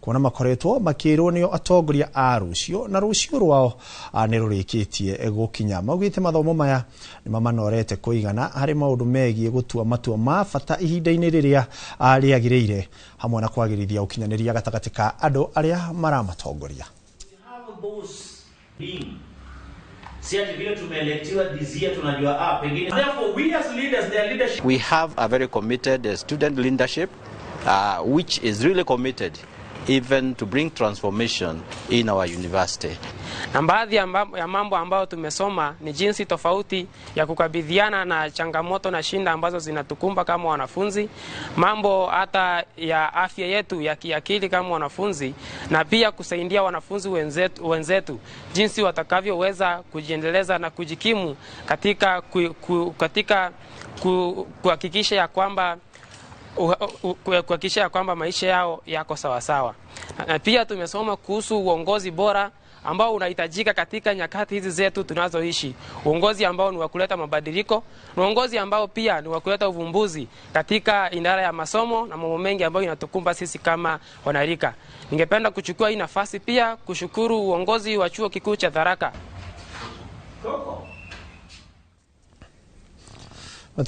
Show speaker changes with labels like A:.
A: kuona makoretwo makirwo nio atongoria a rucio na rucio rwao ni rurikitie gukinya. Maugite mathomo maya ni mamanorete kuigana hari maundu megie gutua matua ma bata ihinda-ini riria riagiriire hamwe na kwagirithia ukinyaniria gatagati ka andu aria maramatongoria.
B: We have a very committed student leadership which is really committed even to bring transformation in our university.
C: Na baadhi ya mambo ambayo tumesoma ni jinsi tofauti ya kukabidhiana na changamoto na shinda ambazo zinatukumba kama wanafunzi, mambo hata ya afya yetu ya kiakili kama wanafunzi, na pia kusaidia wanafunzi wenzetu jinsi watakavyoweza kujiendeleza na kujikimu katika kuhakikisha ya kwamba maisha yao yako sawa sawa. Na pia tumesoma kuhusu uongozi bora ambao unahitajika katika nyakati hizi zetu tunazoishi. Uongozi ambao ni wa kuleta mabadiliko, na uongozi ambao pia ni wa kuleta uvumbuzi katika idara ya masomo na mambo mengi ambayo inatukumba sisi kama wanarika. Ningependa kuchukua hii nafasi pia kushukuru uongozi wa Chuo Kikuu cha Tharaka